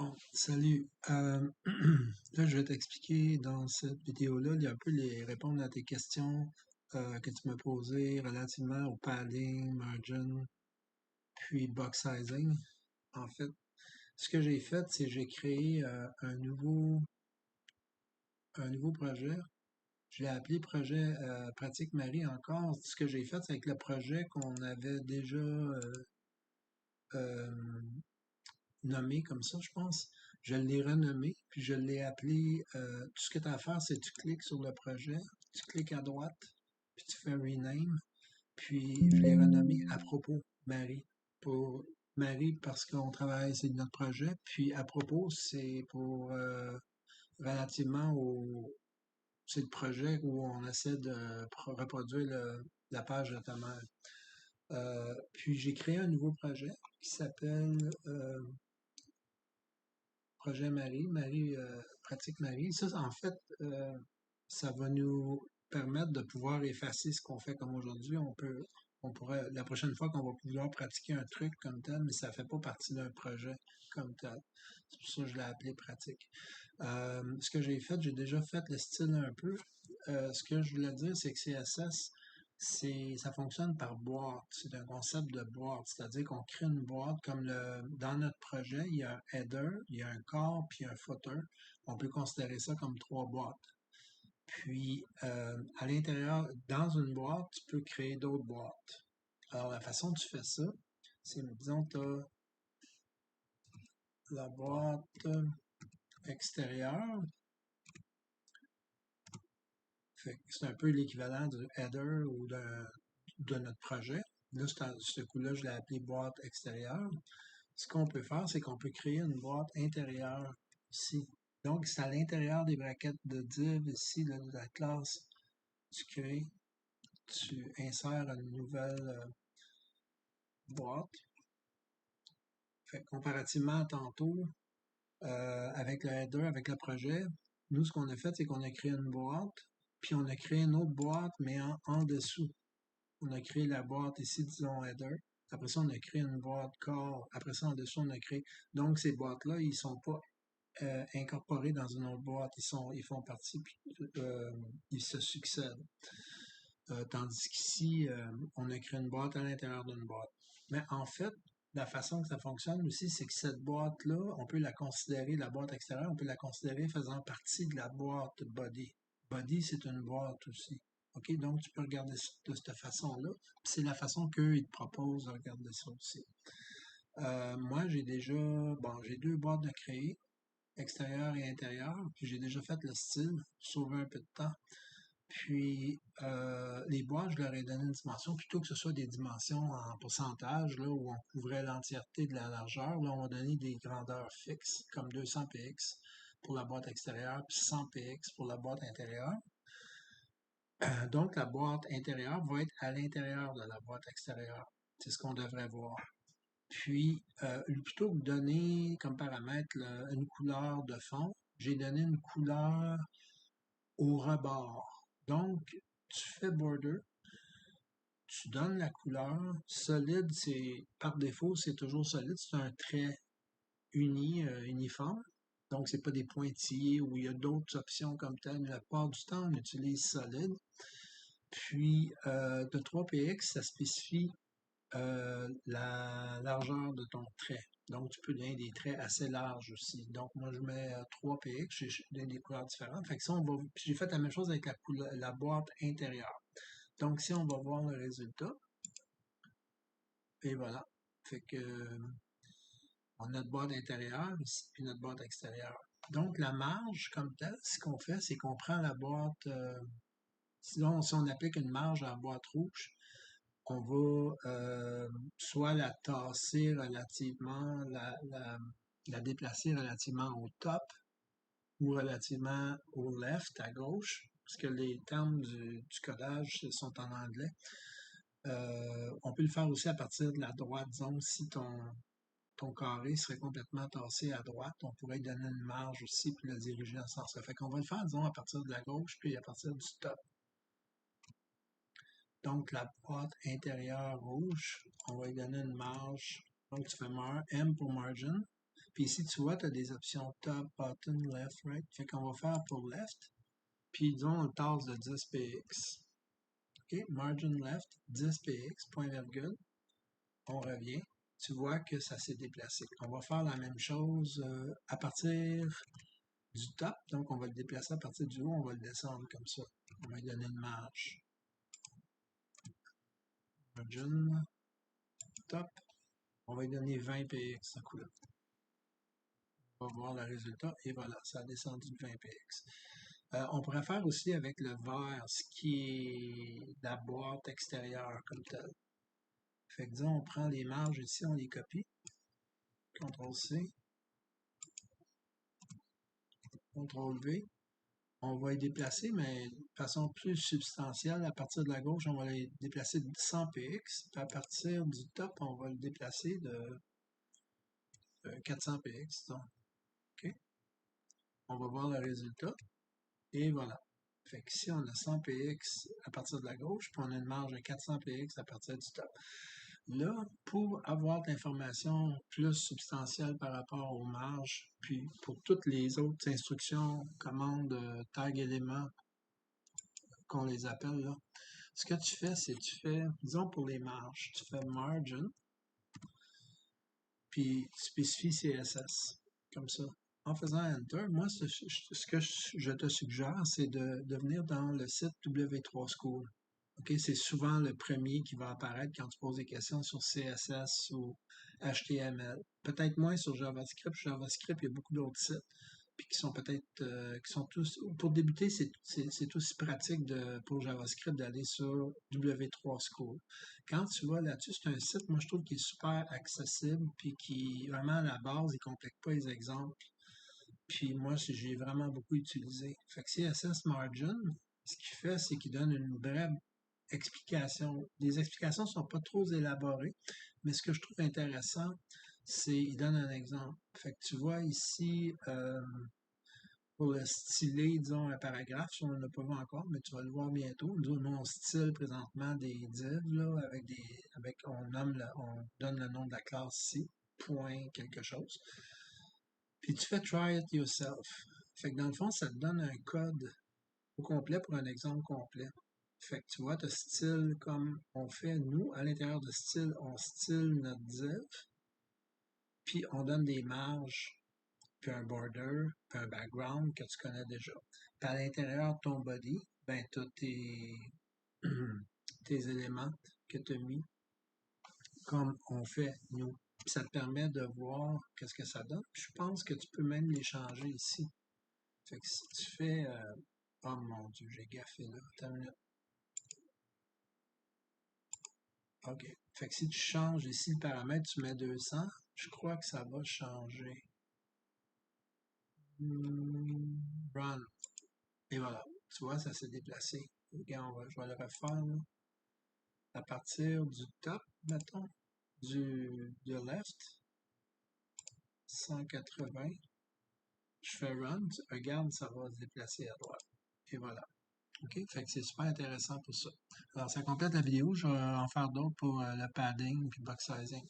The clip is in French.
Bon, salut. Là, je vais t'expliquer dans cette vidéo-là, il y a un peu répondre à tes questions que tu m'as posées relativement au padding, margin, puis box sizing. En fait, ce que j'ai fait, c'est j'ai créé un nouveau projet. Je l'ai appelé projet Pratique Marie encore. Ce que j'ai fait, c'est avec le projet qu'on avait déjà euh, nommé comme ça, je pense. Je l'ai renommé, puis je l'ai appelé. Tout ce que tu as à faire, c'est tu cliques sur le projet, tu cliques à droite, puis tu fais rename. Puis je l'ai renommé à propos Marie. Pour Marie, parce qu'on travaille, c'est notre projet. Puis à propos, c'est pour relativement au. C'est le projet où on essaie de reproduire la page de ta mère. Puis j'ai créé un nouveau projet qui s'appelle Projet Marie, Pratique Marie. Ça, en fait, ça va nous permettre de pouvoir effacer ce qu'on fait comme aujourd'hui. On pourrait, la prochaine fois qu'on va pouvoir pratiquer un truc comme tel, mais ça fait pas partie d'un projet comme tel. C'est pour ça que je l'ai appelé pratique. Ce que j'ai fait, j'ai déjà fait le style un peu. Ce que je voulais dire, c'est que CSS, ça fonctionne par boîte. C'est un concept de boîte. C'est-à-dire qu'on crée une boîte comme dans notre projet, il y a un header, il y a un corps, puis un footer. On peut considérer ça comme trois boîtes. Puis, à l'intérieur, dans une boîte, tu peux créer d'autres boîtes. Alors, la façon dont tu fais ça, c'est, disons, tu as la boîte extérieure. C'est un peu l'équivalent du header ou de notre projet. Là, ce coup-là, je l'ai appelé boîte extérieure. Ce qu'on peut faire, c'est qu'on peut créer une boîte intérieure ici. Donc, c'est à l'intérieur des brackets de div ici, là, de la classe. Tu crées, tu insères une nouvelle boîte. Fait comparativement à tantôt, avec le header, avec le projet, nous, ce qu'on a fait, c'est qu'on a créé une boîte, puis on a créé une autre boîte, mais en dessous. On a créé la boîte ici, disons header. Après ça, on a créé une boîte corps. Après ça, en dessous, on a créé. Donc, ces boîtes-là, ils sont pas incorporés dans une autre boîte. Ils font partie, puis ils se succèdent. Tandis qu'ici, on a créé une boîte à l'intérieur d'une boîte. Mais en fait, la façon que ça fonctionne aussi, c'est que cette boîte-là, on peut la considérer, la boîte extérieure, on peut la considérer faisant partie de la boîte body. Body, c'est une boîte aussi. OK? Donc, tu peux regarder ça de cette façon-là. C'est la façon qu'eux, ils te proposent de regarder ça aussi. Moi, j'ai deux boîtes de créer, extérieure et intérieure, puis j'ai déjà fait le style, sauver un peu de temps. Puis, les boîtes, je leur ai donné une dimension, plutôt que ce soit des dimensions en pourcentage, là, où on couvrait l'entièreté de la largeur, là, on va donner des grandeurs fixes, comme 200 px pour la boîte extérieure, puis 100 px pour la boîte intérieure. Donc, la boîte intérieure va être à l'intérieur de la boîte extérieure. C'est ce qu'on devrait voir. Puis, plutôt que de donner comme paramètre une couleur de fond, j'ai donné une couleur au rebord. Donc, tu fais border, tu donnes la couleur. Solide, c'est par défaut, c'est toujours solide. C'est un trait uniforme. Donc, c'est pas des pointillés où il y a d'autres options comme telles. La plupart du temps, on utilise solide. Puis, de 3px, ça spécifie la largeur de ton trait. Donc, tu peux donner des traits assez larges aussi. Donc, moi, je mets 3px, j'ai donné des couleurs différentes. Fait que ça, j'ai fait la même chose avec la boîte intérieure. Donc, si on va voir le résultat, et voilà. Fait que, on a notre boîte intérieure ici, puis notre boîte extérieure. Donc, la marge comme telle, ce qu'on fait, c'est qu'on prend la boîte, sinon, si on applique une marge à la boîte rouge, on va soit la tasser relativement, la déplacer relativement au top ou relativement au left, à gauche, parce que les termes du codage sont en anglais. On peut le faire aussi à partir de la droite, disons, si ton carré serait complètement tassé à droite, on pourrait lui donner une marge aussi puis le diriger dans ce sens-là. Fait qu'on va le faire, disons, à partir de la gauche puis à partir du top. Donc, la boîte intérieure rouge, on va lui donner une marge. Donc, tu fais M pour margin. Puis ici, tu vois, tu as des options top, bottom, left, right. Fait qu'on va faire pour left. Puis disons, une tasse de 10 px. OK, margin left, 10 px, point virgule. On revient. Tu vois que ça s'est déplacé. On va faire la même chose à partir du top. Donc, on va le déplacer à partir du haut, on va le descendre comme ça. On va lui donner une marge. Margin, top. On va lui donner 20 px, ce coup-là. On va voir le résultat et voilà, ça a descendu de 20 px. On pourrait faire aussi avec le vert, ce qui est la boîte extérieure comme telle. Fait que disons, on prend les marges ici, on les copie. CTRL-C, CTRL-V. On va les déplacer, mais de façon plus substantielle. À partir de la gauche, on va les déplacer de 100 px. Puis à partir du top, on va le déplacer de 400 px. Donc, OK? On va voir le résultat. Et voilà. Fait qu'ici, on a 100 px à partir de la gauche, puis on a une marge de 400 px à partir du top. Là, pour avoir de l'information plus substantielle par rapport aux marges, puis pour toutes les autres instructions, commandes, tag éléments, qu'on les appelle là, ce que tu fais, c'est tu fais, disons pour les marges, tu fais margin, puis tu spécifies CSS, comme ça. En faisant Enter, moi, ce que je te suggère, c'est de venir dans le site W3School. OK, c'est souvent le premier qui va apparaître quand tu poses des questions sur CSS ou HTML. Peut-être moins sur JavaScript. JavaScript, il y a beaucoup d'autres sites. Puis qui sont peut-être, qui sont tous, pour débuter, c'est aussi pratique pour JavaScript d'aller sur W3School. Quand tu vas là-dessus, c'est un site, moi, je trouve qui est super accessible, puis qui, vraiment, à la base, il ne complique pas les exemples. Puis moi, j'ai vraiment beaucoup utilisé. Fait que CSS Margin, ce qu'il fait, c'est qu'il donne une brève explication. Les explications ne sont pas trop élaborées, mais ce que je trouve intéressant, c'est il donne un exemple. Fait que tu vois ici, pour le styler, disons, un paragraphe, si on n'en a pas vu encore, mais tu vas le voir bientôt. Nous, on style présentement des divs, là, on donne le nom de la classe ici, point quelque chose. Puis tu fais try it yourself. Fait que dans le fond, ça te donne un code au complet pour un exemple complet. Fait que tu vois, tu as style comme on fait nous, à l'intérieur de style, on style notre div, puis on donne des marges, puis un border, puis un background que tu connais déjà. Puis à l'intérieur de ton body, ben tu as tes éléments que tu as mis comme on fait nous. Puis ça te permet de voir qu'est-ce que ça donne. Puis je pense que tu peux même les changer ici. Fait que si tu fais... oh mon Dieu, j'ai gaffé là. Attends une minute. OK. Fait que si tu changes ici le paramètre, tu mets 200, je crois que ça va changer. Run. Et voilà. Tu vois, ça s'est déplacé. Regarde, je vais le refaire là. À partir du top, mettons, de left, 180. Je fais run. Regarde, ça va se déplacer à droite. Et voilà. OK? Fait que c'est super intéressant pour ça. Alors, ça complète la vidéo. Je vais en faire d'autres pour le padding et box sizing.